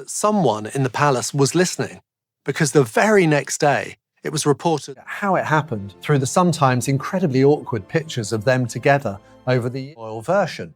that someone in the palace was listening, because the very next day, it was reported how it happened through the sometimes incredibly awkward pictures of them together over the royal version.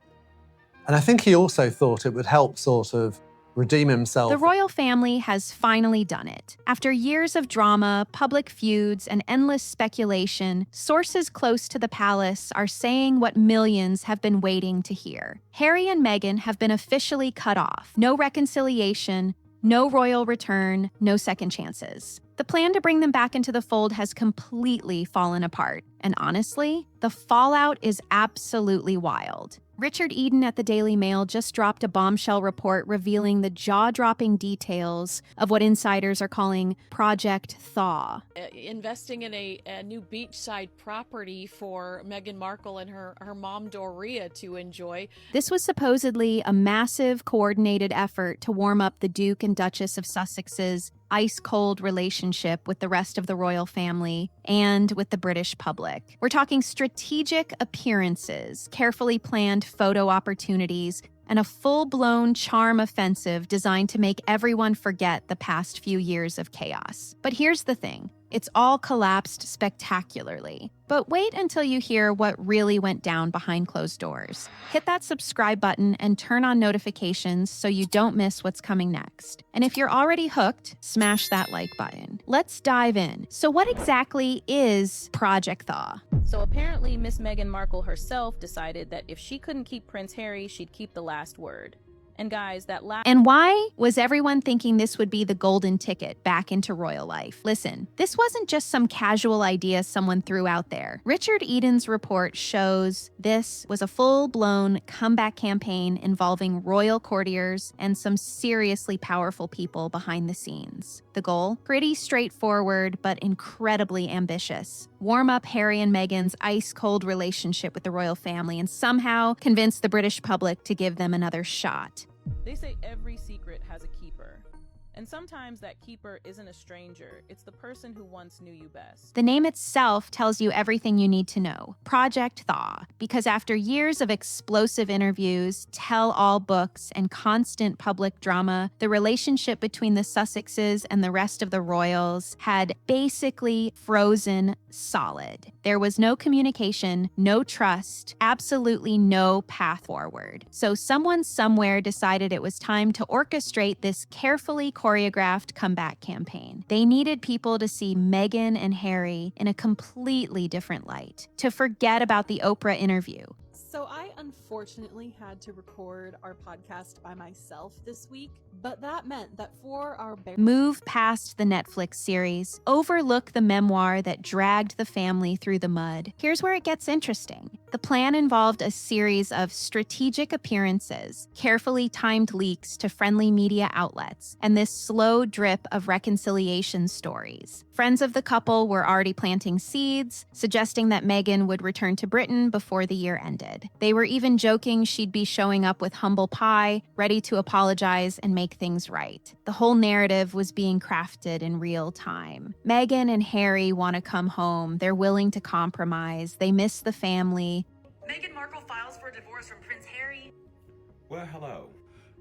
And I think he also thought it would help sort of redeem himself. The royal family has finally done it. After years of drama, public feuds, and endless speculation, sources close to the palace are saying what millions have been waiting to hear. Harry and Meghan have been officially cut off. No reconciliation, no royal return, no second chances. The plan to bring them back into the fold has completely fallen apart. And honestly, the fallout is absolutely wild. Richard Eden at the Daily Mail just dropped a bombshell report revealing the jaw-dropping details of what insiders are calling Project Thaw. Investing in a new beachside property for Meghan Markle and her mom Doria to enjoy. This was supposedly a massive coordinated effort to warm up the Duke and Duchess of Sussexes' ice-cold relationship with the rest of the royal family and with the British public. We're talking strategic appearances, carefully planned photo opportunities, and a full-blown charm offensive designed to make everyone forget the past few years of chaos. But here's the thing. It's all collapsed spectacularly. But wait until you hear what really went down behind closed doors. Hit that subscribe button and turn on notifications so you don't miss what's coming next. And if you're already hooked, smash that like button. Let's dive in. So what exactly is Project Thaw? So apparently Miss Meghan Markle herself decided that if she couldn't keep Prince Harry, she'd keep the last word. And guys, And why was everyone thinking this would be the golden ticket back into royal life? Listen, this wasn't just some casual idea someone threw out there. Richard Eden's report shows this was a full-blown comeback campaign involving royal courtiers and some seriously powerful people behind the scenes. The goal? Pretty straightforward, but incredibly ambitious. Warm up Harry and Meghan's ice-cold relationship with the royal family and somehow convince the British public to give them another shot. They say every secret has a keeper. And sometimes that keeper isn't a stranger, it's the person who once knew you best. The name itself tells you everything you need to know. Project Thaw. Because after years of explosive interviews, tell-all books, and constant public drama, the relationship between the Sussexes and the rest of the royals had basically frozen solid. There was no communication, no trust, absolutely no path forward. So someone somewhere decided it was time to orchestrate this carefully choreographed comeback campaign. They needed people to see Meghan and Harry in a completely different light, to forget about the Oprah interview. So I unfortunately had to record our podcast by myself this week, but that meant that for our move past the Netflix series, overlook the memoir that dragged the family through the mud. Here's where it gets interesting. The plan involved a series of strategic appearances, carefully timed leaks to friendly media outlets, and this slow drip of reconciliation stories. Friends of the couple were already planting seeds, suggesting that Meghan would return to Britain before the year ended. They were even joking she'd be showing up with humble pie, ready to apologize and make things right. The whole narrative was being crafted in real time. Meghan and Harry want to come home. They're willing to compromise. They miss the family. Meghan Markle files for divorce from Prince Harry. Well, hello.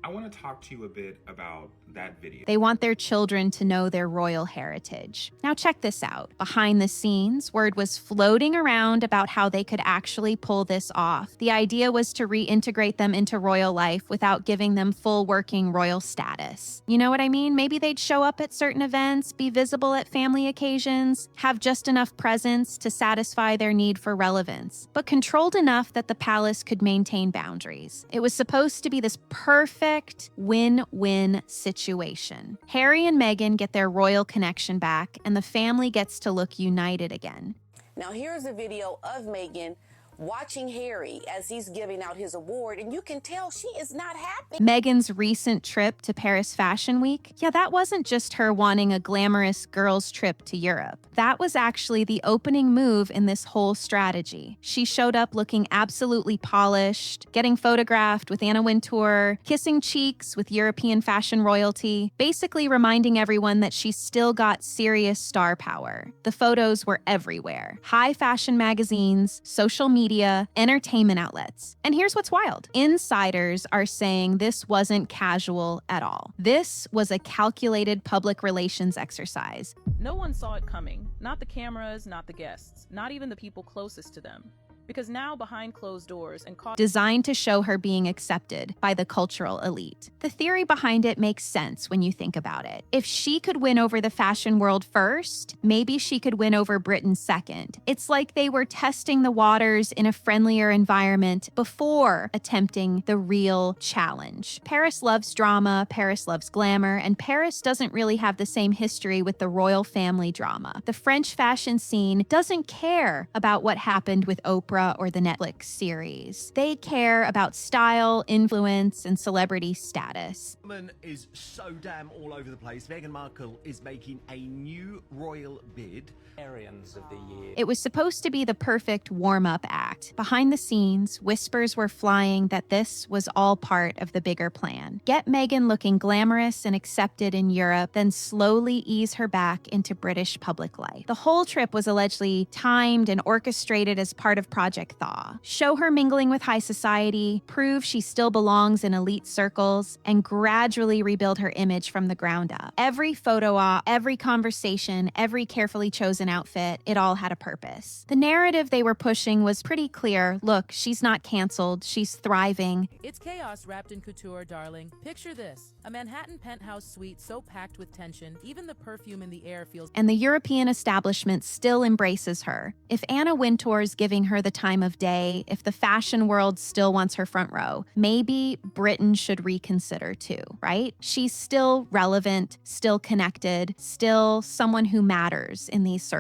I want to talk to you a bit about that video. They want their children to know their royal heritage. Now check this out. Behind the scenes, word was floating around about how they could actually pull this off. The idea was to reintegrate them into royal life without giving them full working royal status. You know what I mean? Maybe they'd show up at certain events, be visible at family occasions, have just enough presence to satisfy their need for relevance, but controlled enough that the palace could maintain boundaries. It was supposed to be this perfect win-win situation. Harry and Meghan get their royal connection back, and the family gets to look united again. Now here's a video of Meghan watching Harry as he's giving out his award, and you can tell she is not happy. Meghan's recent trip to Paris Fashion Week, yeah, that wasn't just her wanting a glamorous girls' trip to Europe. That was actually the opening move in this whole strategy. She showed up looking absolutely polished, getting photographed with Anna Wintour, kissing cheeks with European fashion royalty, basically reminding everyone that she's still got serious star power. The photos were everywhere. High fashion magazines, social media, media, entertainment outlets. And here's what's wild. Insiders are saying this wasn't casual at all. This was a calculated public relations exercise. No one saw it coming. Not the cameras, not the guests, not even the people closest to them. Because now behind closed doors and designed to show her being accepted by the cultural elite. The theory behind it makes sense when you think about it. If she could win over the fashion world first, maybe she could win over Britain second. It's like they were testing the waters in a friendlier environment before attempting the real challenge. Paris loves drama, Paris loves glamour, and Paris doesn't really have the same history with the royal family drama. The French fashion scene doesn't care about what happened with Oprah or the Netflix series. They care about style, influence, and celebrity status. Woman is so damn all over the place. Meghan Markle is making a new royal bid. Of the year. It was supposed to be the perfect warm-up act. Behind the scenes, whispers were flying that this was all part of the bigger plan. Get Meghan looking glamorous and accepted in Europe, then slowly ease her back into British public life. The whole trip was allegedly timed and orchestrated as part of Project Thaw. Show her mingling with high society, prove she still belongs in elite circles, and gradually rebuild her image from the ground up. Every photo op, every conversation, every carefully chosen outfit, it all had a purpose. The narrative they were pushing was pretty clear. Look, she's not canceled, she's thriving. It's chaos wrapped in couture, darling. Picture this, a Manhattan penthouse suite so packed with tension, even the perfume in the air feels... And the European establishment still embraces her. If Anna Wintour's giving her the time of day, if the fashion world still wants her front row, maybe Britain should reconsider too, right? She's still relevant, still connected, still someone who matters in these circles.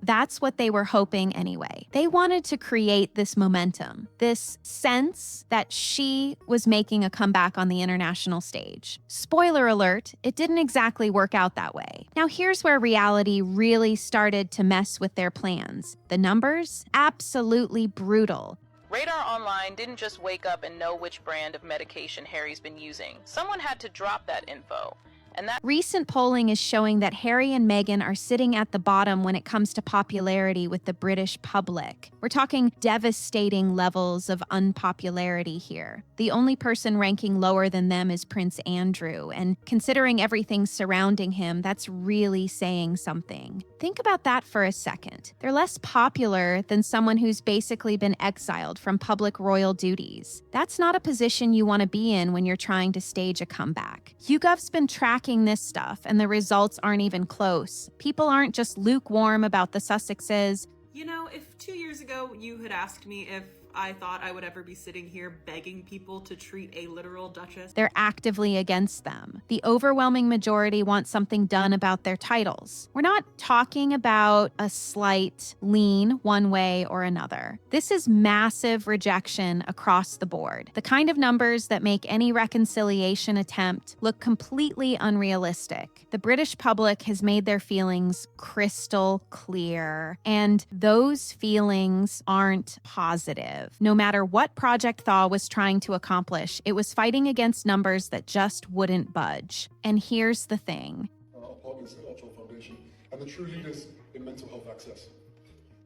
That's what they were hoping anyway. They wanted to create this momentum, this sense that she was making a comeback on the international stage. Spoiler alert, it didn't exactly work out that way. Now here's where reality really started to mess with their plans. The numbers? Absolutely brutal. Radar Online didn't just wake up and know which brand of medication Harry's been using. Someone had to drop that info. And that recent polling is showing that Harry and Meghan are sitting at the bottom when it comes to popularity with the British public. We're talking devastating levels of unpopularity here. The only person ranking lower than them is Prince Andrew, and considering everything surrounding him, that's really saying something. Think about that for a second. They're less popular than someone who's basically been exiled from public royal duties. That's not a position you want to be in when you're trying to stage a comeback. YouGov's been tracking this stuff, and the results aren't even close. People aren't just lukewarm about the Sussexes. You know, if 2 years ago you had asked me if I thought I would ever be sitting here begging people to treat a literal duchess, they're actively against them. The overwhelming majority want something done about their titles. We're not talking about a slight lean one way or another. This is massive rejection across the board. The kind of numbers that make any reconciliation attempt look completely unrealistic. The British public has made their feelings crystal clear, and those feelings aren't positive. No matter what Project Thaw was trying to accomplish, it was fighting against numbers that just wouldn't budge. And here's the thing. Our partners at Thaw Foundation and the true leaders in mental health access.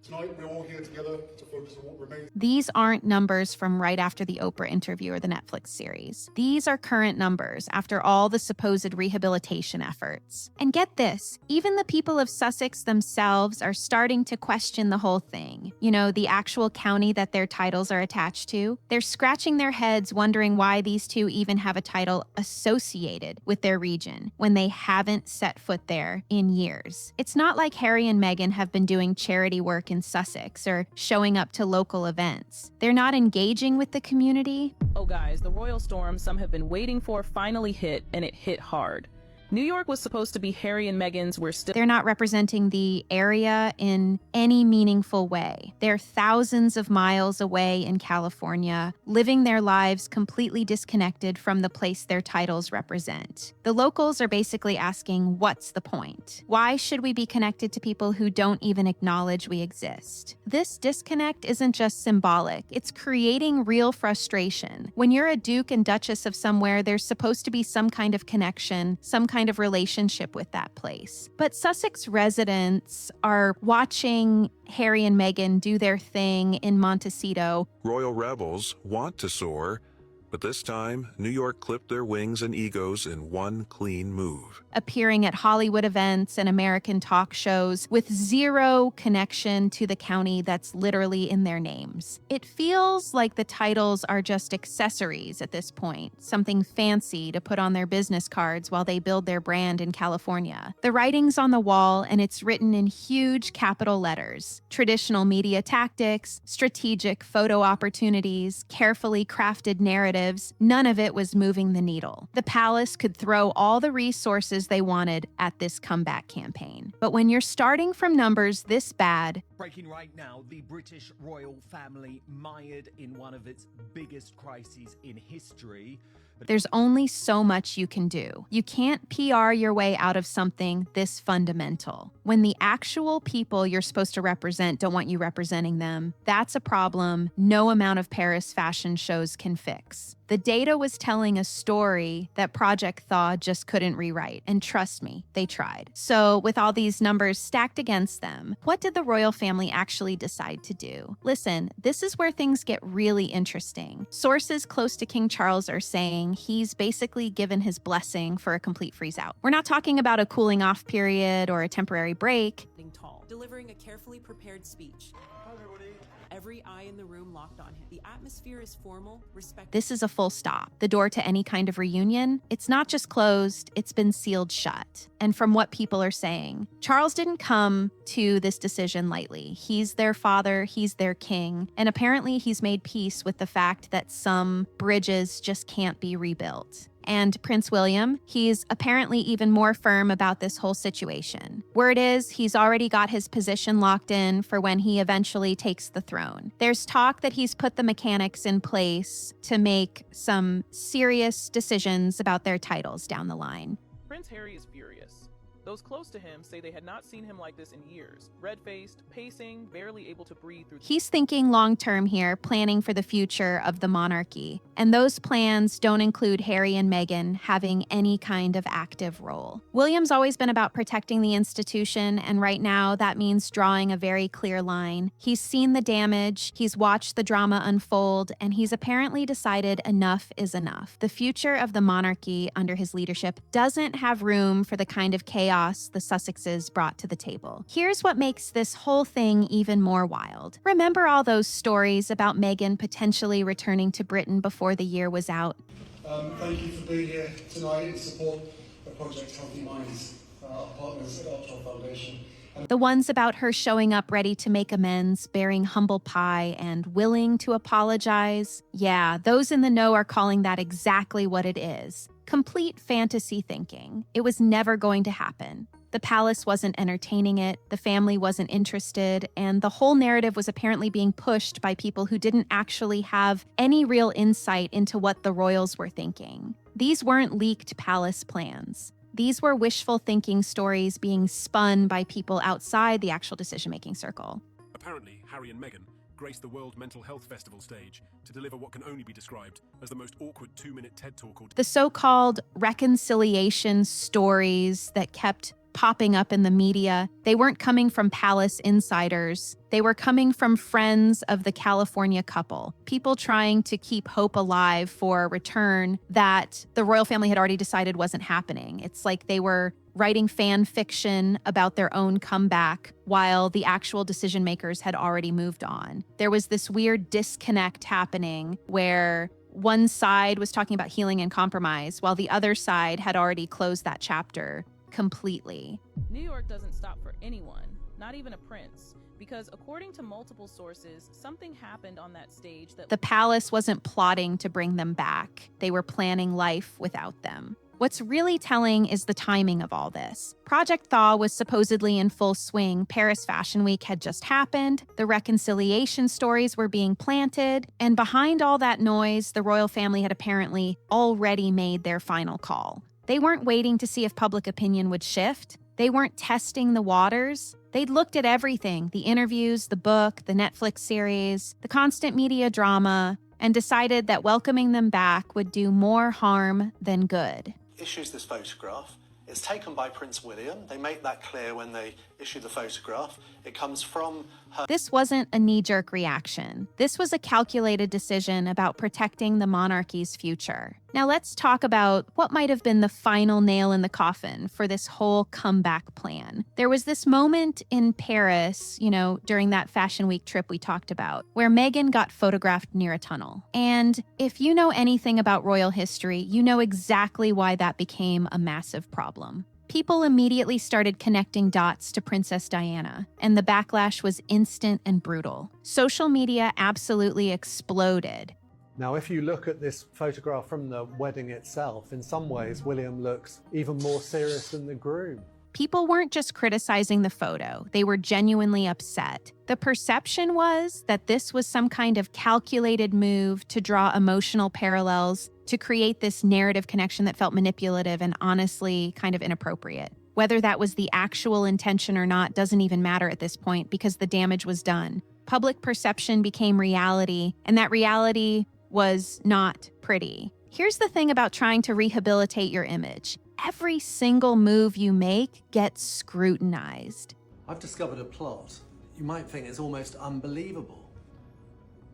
Tonight, we're all here together to focus on what remains. These aren't numbers from right after the Oprah interview or the Netflix series. These are current numbers after all the supposed rehabilitation efforts. And get this, even the people of Sussex themselves are starting to question the whole thing. You know, the actual county that their titles are attached to. They're scratching their heads wondering why these two even have a title associated with their region when they haven't set foot there in years. It's not like Harry and Meghan have been doing charity work in Sussex or showing up to local events. They're not engaging with the community. Oh guys, the royal storm some have been waiting for finally hit, and it hit hard. New York was supposed to be Harry and Meghan's. They're not representing the area in any meaningful way. They're thousands of miles away in California, living their lives completely disconnected from the place their titles represent. The locals are basically asking, what's the point? Why should we be connected to people who don't even acknowledge we exist? This disconnect isn't just symbolic, it's creating real frustration. When you're a duke and duchess of somewhere, there's supposed to be some kind of connection, some kind kind of relationship with that place. But Sussex residents are watching Harry and Meghan do their thing in Montecito. Royal rebels want to soar, but this time, New York clipped their wings and egos in one clean move. Appearing at Hollywood events and American talk shows with zero connection to the county that's literally in their names. It feels like the titles are just accessories at this point, something fancy to put on their business cards while they build their brand in California. The writing's on the wall, and it's written in huge capital letters. Traditional media tactics, strategic photo opportunities, carefully crafted narratives, none of it was moving the needle. The palace could throw all the resources they wanted at this comeback campaign. But when you're starting from numbers this bad... Breaking right now, the British royal family mired in one of its biggest crises in history. There's only so much you can do. You can't PR your way out of something this fundamental. When the actual people you're supposed to represent don't want you representing them, that's a problem no amount of Paris fashion shows can fix. The data was telling a story that Project Thaw just couldn't rewrite, and trust me, they tried. So with all these numbers stacked against them, what did the royal family actually decide to do? Listen, this is where things get really interesting. Sources close to King Charles are saying he's basically given his blessing for a complete freeze out. We're not talking about a cooling off period or a temporary break. Tall, delivering a carefully prepared speech. Hi, everybody. Every eye in the room locked on him. The atmosphere is formal, respectful. This is a full stop. The door to any kind of reunion, it's not just closed, it's been sealed shut. And from what people are saying, Charles didn't come to this decision lightly. He's their father, he's their king, and apparently he's made peace with the fact that some bridges just can't be rebuilt. And Prince William, he's apparently even more firm about this whole situation. Word is, he's already got his position locked in for when he eventually takes the throne. There's talk that he's put the mechanics in place to make some serious decisions about their titles down the line. Prince Harry is furious. Those close to him say they had not seen him like this in years. Red-faced, pacing, barely able to breathe through... He's thinking long-term here, planning for the future of the monarchy. And those plans don't include Harry and Meghan having any kind of active role. William's always been about protecting the institution, and right now that means drawing a very clear line. He's seen the damage, he's watched the drama unfold, and he's apparently decided enough is enough. The future of the monarchy under his leadership doesn't have room for the kind of chaos the Sussexes brought to the table. Here's what makes this whole thing even more wild. Remember all those stories about Meghan potentially returning to Britain before the year was out? Thank you for being here tonight in support of Project Healthy Minds, our partners at Outlaw Foundation. The ones about her showing up ready to make amends, bearing humble pie, and willing to apologize. Yeah, those in the know are calling that exactly what it is. Complete fantasy thinking. It was never going to happen. The palace wasn't entertaining it, the family wasn't interested, and the whole narrative was apparently being pushed by people who didn't actually have any real insight into what the royals were thinking. These weren't leaked palace plans. These were wishful thinking stories being spun by people outside the actual decision-making circle. Apparently, Harry and Meghan graced the World Mental Health Festival stage to deliver what can only be described as the most awkward 2-minute TED Talk called... The so-called reconciliation stories that kept popping up in the media, they weren't coming from palace insiders. They were coming from friends of the California couple, people trying to keep hope alive for a return that the royal family had already decided wasn't happening. It's like they were writing fan fiction about their own comeback while the actual decision makers had already moved on. There was this weird disconnect happening where one side was talking about healing and compromise while the other side had already closed that chapter completely. New York doesn't stop for anyone, not even a prince, because according to multiple sources, something happened on that stage that... The palace wasn't plotting to bring them back. They were planning life without them. What's really telling is the timing of all this. Project Thaw was supposedly in full swing. Paris Fashion Week had just happened. The reconciliation stories were being planted. And behind all that noise, the royal family had apparently already made their final call. They weren't waiting to see if public opinion would shift. They weren't testing the waters. They'd looked at everything, the interviews, the book, the Netflix series, the constant media drama, and decided that welcoming them back would do more harm than good. Issues this photograph It's taken by Prince William. They make that clear when they issue the photograph. It comes from her. This wasn't a knee-jerk reaction. This was a calculated decision about protecting the monarchy's future. Now let's talk about what might have been the final nail in the coffin for this whole comeback plan. There was this moment in Paris, during that Fashion Week trip we talked about, where Meghan got photographed near a tunnel. And if you know anything about royal history, you know exactly why that became a massive problem. People immediately started connecting dots to Princess Diana, and the backlash was instant and brutal. Social media absolutely exploded. Now, if you look at this photograph from the wedding itself, in some ways, William looks even more serious than the groom. People weren't just criticizing the photo, they were genuinely upset. The perception was that this was some kind of calculated move to draw emotional parallels, to create this narrative connection that felt manipulative and honestly kind of inappropriate. Whether that was the actual intention or not doesn't even matter at this point because the damage was done. Public perception became reality, and that reality was not pretty. Here's the thing about trying to rehabilitate your image. Every single move you make gets scrutinized. I've discovered a plot. You might think it's almost unbelievable.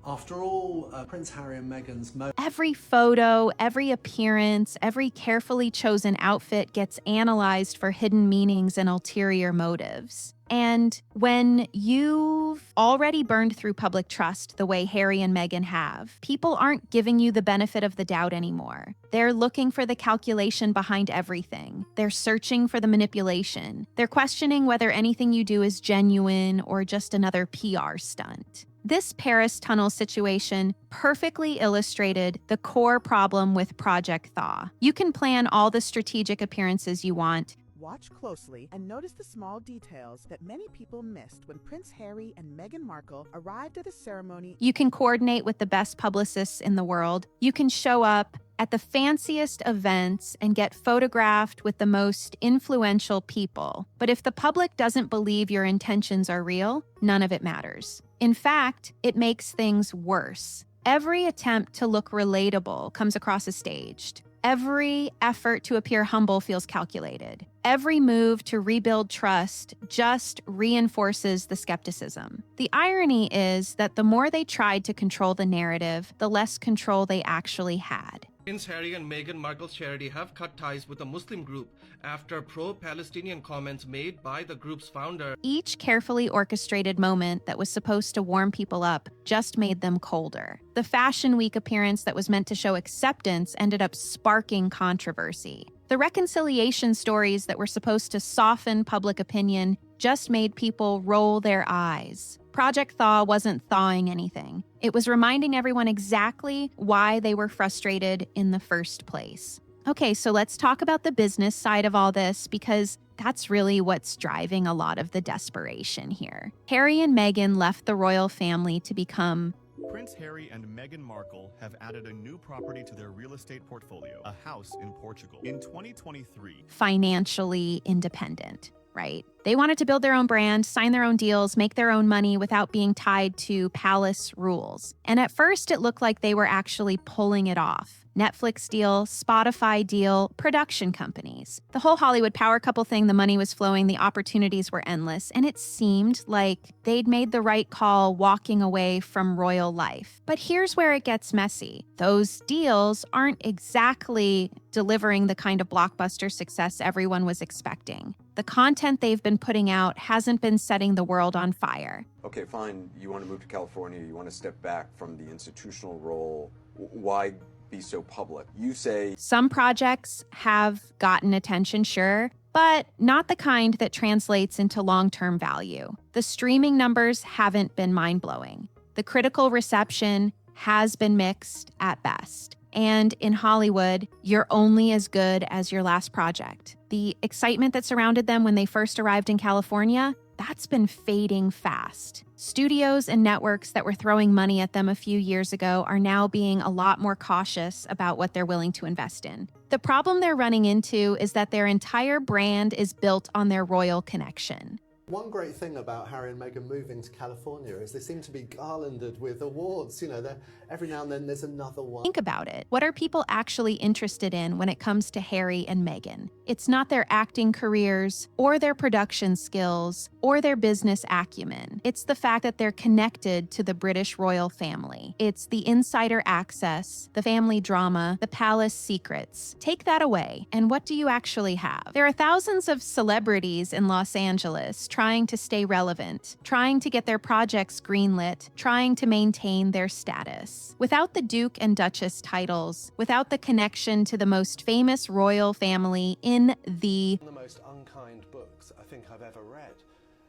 After all, Prince Harry and Meghan's Every photo, every appearance, every carefully chosen outfit gets analyzed for hidden meanings and ulterior motives. And when you've already burned through public trust the way Harry and Meghan have, people aren't giving you the benefit of the doubt anymore. They're looking for the calculation behind everything. They're searching for the manipulation. They're questioning whether anything you do is genuine or just another PR stunt. This Paris tunnel situation perfectly illustrated the core problem with Project Thaw. You can plan all the strategic appearances you want. Watch closely and notice the small details that many people missed when Prince Harry and Meghan Markle arrived at the ceremony. You can coordinate with the best publicists in the world. You can show up at the fanciest events and get photographed with the most influential people. But if the public doesn't believe your intentions are real, none of it matters. In fact, it makes things worse. Every attempt to look relatable comes across as staged. Every effort to appear humble feels calculated. Every move to rebuild trust just reinforces the skepticism. The irony is that the more they tried to control the narrative, the less control they actually had. Prince Harry and Meghan Markle's charity have cut ties with a Muslim group after pro-Palestinian comments made by the group's founder. Each carefully orchestrated moment that was supposed to warm people up just made them colder. The Fashion Week appearance that was meant to show acceptance ended up sparking controversy. The reconciliation stories that were supposed to soften public opinion just made people roll their eyes. Project Thaw wasn't thawing anything. It was reminding everyone exactly why they were frustrated in the first place. Okay, so let's talk about the business side of all this because that's really what's driving a lot of the desperation here. Harry and Meghan left the royal family to become Prince Harry and Meghan Markle have added a new property to their real estate portfolio, a house in Portugal. In 2023, financially independent, right? They wanted to build their own brand, sign their own deals, make their own money without being tied to palace rules. And at first, it looked like they were actually pulling it off. Netflix deal, Spotify deal, production companies. The whole Hollywood power couple thing, the money was flowing, the opportunities were endless, and it seemed like they'd made the right call walking away from royal life. But here's where it gets messy. Those deals aren't exactly delivering the kind of blockbuster success everyone was expecting. The content they've been putting out hasn't been setting the world on fire. Okay, fine, you want to move to California, you want to step back from the institutional role. Why be so public? You say some projects have gotten attention, sure, but not the kind that translates into long-term value. The streaming numbers haven't been mind-blowing. The critical reception has been mixed at best. And in Hollywood, you're only as good as your last project. The excitement that surrounded them when they first arrived in California, that's been fading fast. Studios and networks that were throwing money at them a few years ago are now being a lot more cautious about what they're willing to invest in. The problem they're running into is that their entire brand is built on their royal connection. One great thing about Harry and Meghan moving to California is they seem to be garlanded with awards. You know, every now and then there's another one. Think about it. What are people actually interested in when it comes to Harry and Meghan? It's not their acting careers, or their production skills, or their business acumen. It's the fact that they're connected to the British royal family. It's the insider access, the family drama, the palace secrets. Take that away, and what do you actually have? There are thousands of celebrities in Los Angeles trying to stay relevant, trying to get their projects greenlit, trying to maintain their status. Without the Duke and Duchess titles, without the connection to the most famous royal family in the most unkind books I think I've ever read.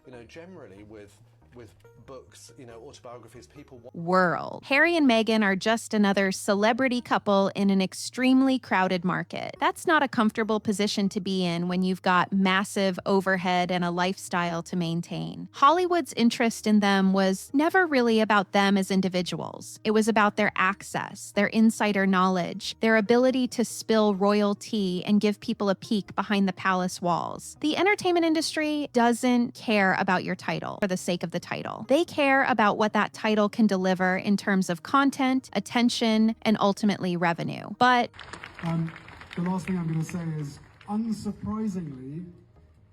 You know, generally with books, you know, autobiographies, people world. Harry and Meghan are just another celebrity couple in an extremely crowded market. That's not a comfortable position to be in when you've got massive overhead and a lifestyle to maintain. Hollywood's interest in them was never really about them as individuals. It was about their access, their insider knowledge, their ability to spill royal tea and give people a peek behind the palace walls. The entertainment industry doesn't care about your title for the sake of the title. They care about what that title can deliver in terms of content, attention, and ultimately revenue. But the last thing I'm going to say is, unsurprisingly,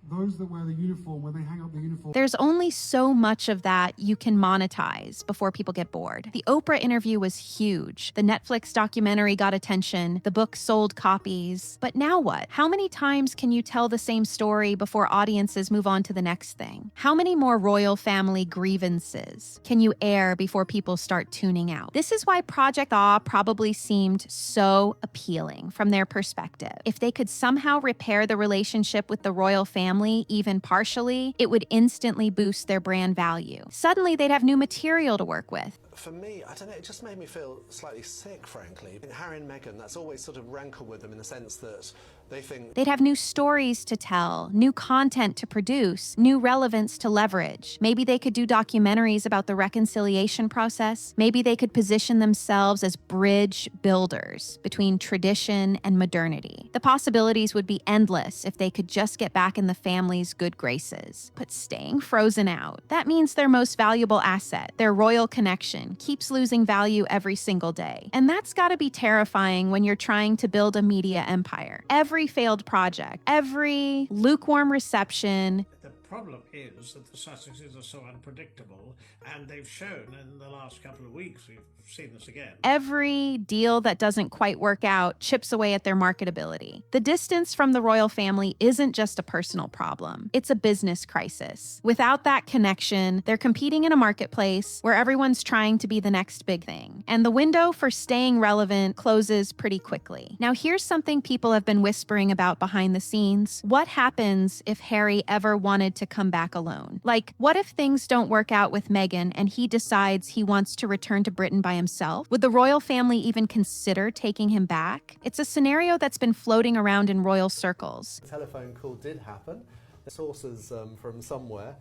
those that wear the uniform, when they hang up the uniform... There's only so much of that you can monetize before people get bored. The Oprah interview was huge. The Netflix documentary got attention. The book sold copies. But now what? How many times can you tell the same story before audiences move on to the next thing? How many more royal family grievances can you air before people start tuning out? This is why Project Thaw probably seemed so appealing from their perspective. If they could somehow repair the relationship with the royal family, even partially, it would instantly boost their brand value. Suddenly, they'd have new material to work with. For me, I don't know, it just made me feel slightly sick, frankly. Harry and Meghan, that's always sort of rankled with them in the sense that they think... They'd have new stories to tell, new content to produce, new relevance to leverage. Maybe they could do documentaries about the reconciliation process. Maybe they could position themselves as bridge builders between tradition and modernity. The possibilities would be endless if they could just get back in the family's good graces. But staying frozen out, that means their most valuable asset, their royal connection, keeps losing value every single day. And that's gotta be terrifying when you're trying to build a media empire. Every failed project, every lukewarm reception. The problem is that the Sussexes are so unpredictable, and they've shown in the last couple of weeks, we've seen this again. Every deal that doesn't quite work out chips away at their marketability. The distance from the royal family isn't just a personal problem, it's a business crisis. Without that connection, they're competing in a marketplace where everyone's trying to be the next big thing, and the window for staying relevant closes pretty quickly. Now, here's something people have been whispering about behind the scenes. What happens if Harry ever wanted to come back alone? Like, what if things don't work out with Meghan and he decides he wants to return to Britain by himself? Would the royal family even consider taking him back? It's a scenario that's been floating around in royal circles. The telephone call did happen. The sources from somewhere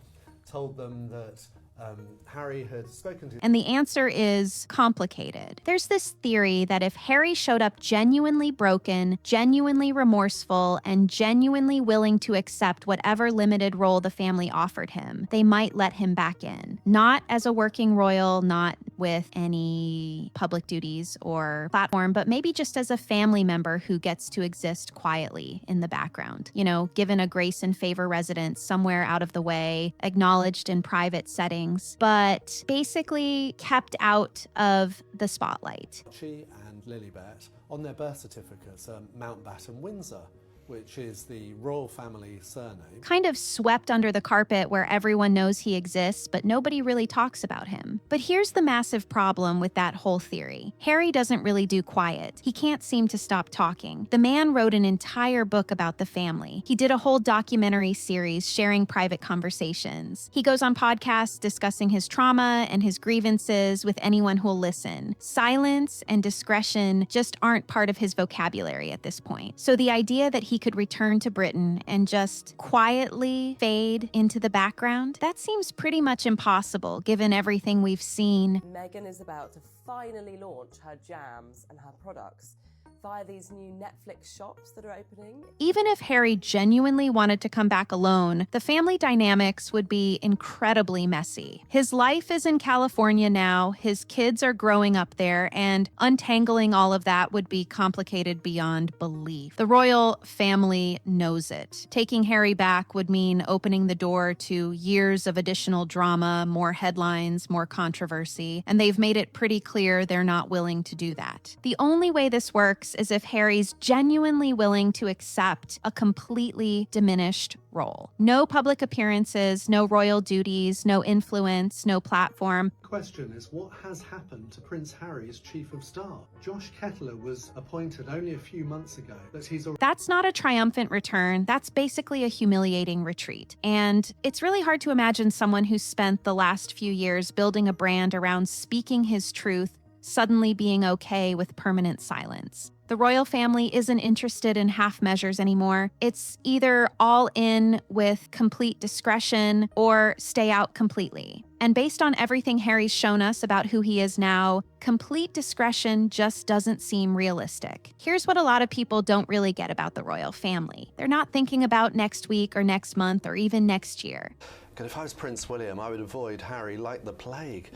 told them that Harry had spoken to... And the answer is complicated. There's this theory that if Harry showed up genuinely broken, genuinely remorseful, and genuinely willing to accept whatever limited role the family offered him, they might let him back in. Not as a working royal, not with any public duties or platform, but maybe just as a family member who gets to exist quietly in the background. You know, given a grace and favor residence somewhere out of the way, acknowledged in private settings, but basically kept out of the spotlight. She and Lilibet, on their birth certificates, Mountbatten Windsor, which is the royal family surname. Kind of swept under the carpet where everyone knows he exists, but nobody really talks about him. But here's the massive problem with that whole theory. Harry doesn't really do quiet. He can't seem to stop talking. The man wrote an entire book about the family. He did a whole documentary series sharing private conversations. He goes on podcasts discussing his trauma and his grievances with anyone who'll listen. Silence and discretion just aren't part of his vocabulary at this point. So the idea that he could return to Britain and just quietly fade into the background, that seems pretty much impossible given everything we've seen. Meghan is about to finally launch her jams and her products. via these new Netflix shops that are opening. Even if Harry genuinely wanted to come back alone, the family dynamics would be incredibly messy. His life is in California now, his kids are growing up there, and untangling all of that would be complicated beyond belief. The royal family knows it. Taking Harry back would mean opening the door to years of additional drama, more headlines, more controversy, and they've made it pretty clear they're not willing to do that. The only way this works is if Harry's genuinely willing to accept a completely diminished role. No public appearances, no royal duties, no influence, no platform. The question is, what has happened to Prince Harry's chief of staff? Josh Kettler was appointed only a few months ago, but he's already... That's not a triumphant return. That's basically a humiliating retreat. And it's really hard to imagine someone who's spent the last few years building a brand around speaking his truth suddenly being okay with permanent silence. The royal family isn't interested in half measures anymore. It's either all in with complete discretion or stay out completely. And based on everything Harry's shown us about who he is now, complete discretion just doesn't seem realistic. Here's what a lot of people don't really get about the royal family. They're not thinking about next week or next month or even next year. God, if I was Prince William, I would avoid Harry like the plague.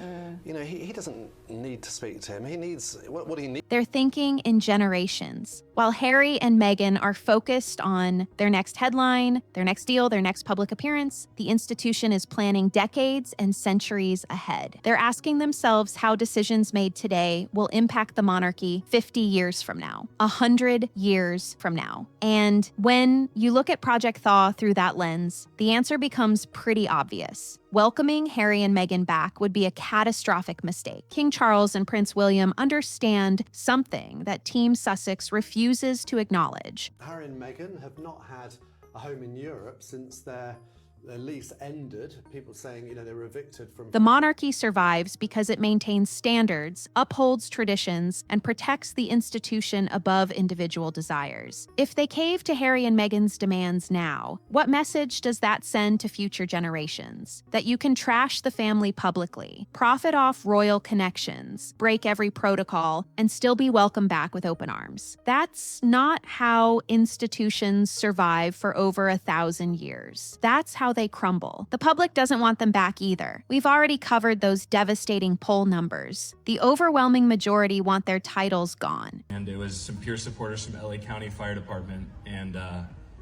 You know, he doesn't need to speak to him. He needs, what do he need? They're thinking in generations. While Harry and Meghan are focused on their next headline, their next deal, their next public appearance, the institution is planning decades and centuries ahead. They're asking themselves how decisions made today will impact the monarchy 50 years from now, 100 years from now. And when you look at Project Thaw through that lens, the answer becomes pretty obvious. Welcoming Harry and Meghan back would be a catastrophic mistake. King Charles and Prince William understand something that Team Sussex refuses to acknowledge. Harry and Meghan have not had a home in Europe since their lease ended. People saying, you know, they were evicted from... The monarchy survives because it maintains standards, upholds traditions, and protects the institution above individual desires. If they cave to Harry and Meghan's demands now, what message does that send to future generations? That you can trash the family publicly, profit off royal connections, break every protocol, and still be welcomed back with open arms. That's not how institutions survive for over 1,000 years. That's how they crumble. The public doesn't want them back either. We've already covered those devastating poll numbers. The overwhelming majority want their titles gone. And it was some peer supporters from LA County Fire Department, and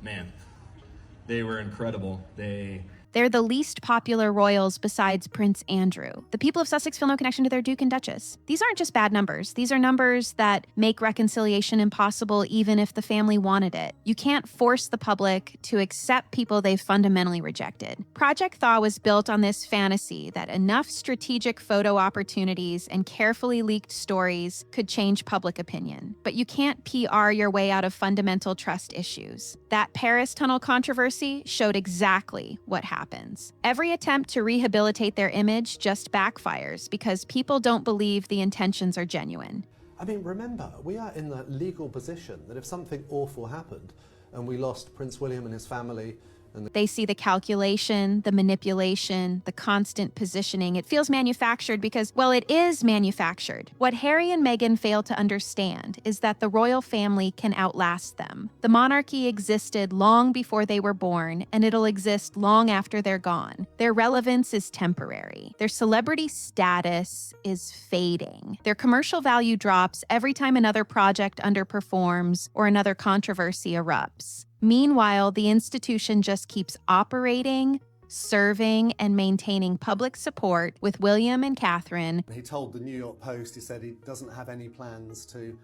man, they were incredible. They're the least popular royals besides Prince Andrew. The people of Sussex feel no connection to their Duke and Duchess. These aren't just bad numbers. These are numbers that make reconciliation impossible even if the family wanted it. You can't force the public to accept people they've fundamentally rejected. Project Thaw was built on this fantasy that enough strategic photo opportunities and carefully leaked stories could change public opinion. But you can't PR your way out of fundamental trust issues. That Paris tunnel controversy showed exactly what happened. Every attempt to rehabilitate their image just backfires because people don't believe the intentions are genuine. I mean, remember, we are in the legal position that if something awful happened and we lost Prince William and his family, they see the calculation, the manipulation, the constant positioning. It feels manufactured because, well, it is manufactured. What Harry and Meghan fail to understand is that the royal family can outlast them. The monarchy existed long before they were born, and it'll exist long after they're gone. Their relevance is temporary. Their celebrity status is fading. Their commercial value drops every time another project underperforms or another controversy erupts. Meanwhile, the institution just keeps operating, serving, and maintaining public support with William and Catherine. He told the New York Post, he said he doesn't have any plans to,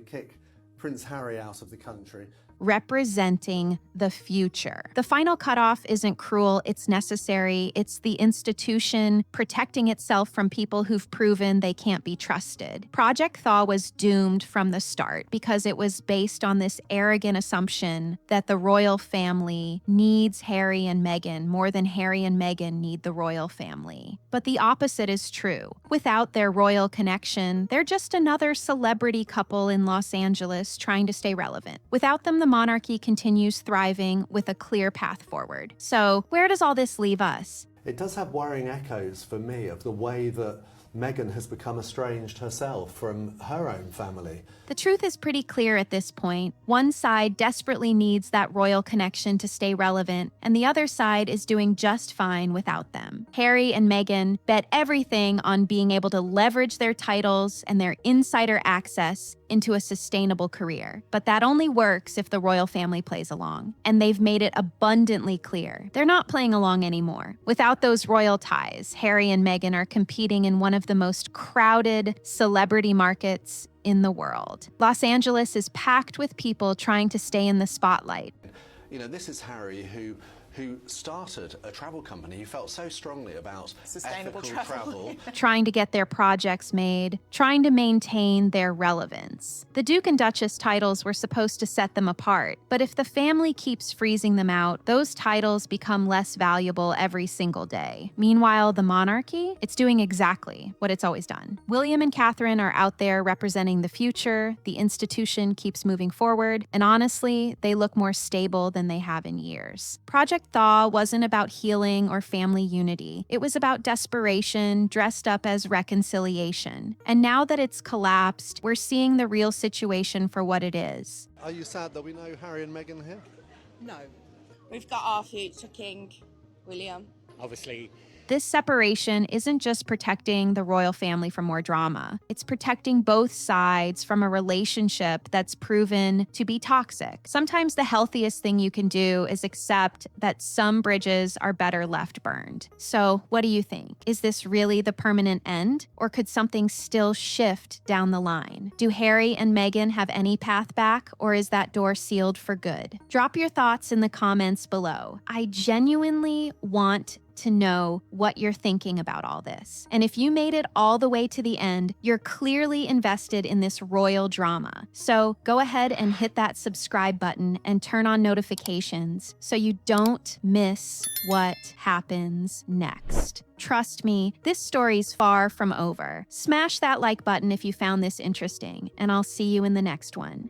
kick Prince Harry out of the country. Representing the future. The final cutoff isn't cruel, it's necessary. It's the institution protecting itself from people who've proven they can't be trusted. Project Thaw was doomed from the start because it was based on this arrogant assumption that the royal family needs Harry and Meghan more than Harry and Meghan need the royal family. But the opposite is true. Without their royal connection, they're just another celebrity couple in Los Angeles trying to stay relevant. Without them, the monarchy continues thriving with a clear path forward. So, where does all this leave us? It does have worrying echoes for me of the way that Meghan has become estranged herself from her own family. The truth is pretty clear at this point. One side desperately needs that royal connection to stay relevant, and the other side is doing just fine without them. Harry and Meghan bet everything on being able to leverage their titles and their insider access into a sustainable career. But that only works if the royal family plays along. And they've made it abundantly clear. They're not playing along anymore. Without those royal ties, Harry and Meghan are competing in one of the most crowded celebrity markets in the world. Los Angeles is packed with people trying to stay in the spotlight. You know, this is Harry who started a travel company. He felt so strongly about Sustainable ethical travel. Trying to get their projects made, trying to maintain their relevance. The Duke and Duchess titles were supposed to set them apart, but if the family keeps freezing them out, those titles become less valuable every single day. Meanwhile, the monarchy, it's doing exactly what it's always done. William and Catherine are out there representing the future, the institution keeps moving forward, and honestly, they look more stable than they have in years. Project Thaw wasn't about healing or family unity. It was about desperation dressed up as reconciliation. And now that it's collapsed, we're seeing the real situation for what it is. Are you sad that we know Harry and Meghan here? No. We've got our future king, William. Obviously, This separation isn't just protecting the royal family from more drama. It's protecting both sides from a relationship that's proven to be toxic. Sometimes the healthiest thing you can do is accept that some bridges are better left burned. So, what do you think? Is this really the permanent end? Or could something still shift down the line? Do Harry and Meghan have any path back, or is that door sealed for good? Drop your thoughts in the comments below. I genuinely want to know what you're thinking about all this. And if you made it all the way to the end, you're clearly invested in this royal drama. So go ahead and hit that subscribe button and turn on notifications so you don't miss what happens next. Trust me, this story's far from over. Smash that like button if you found this interesting, and I'll see you in the next one.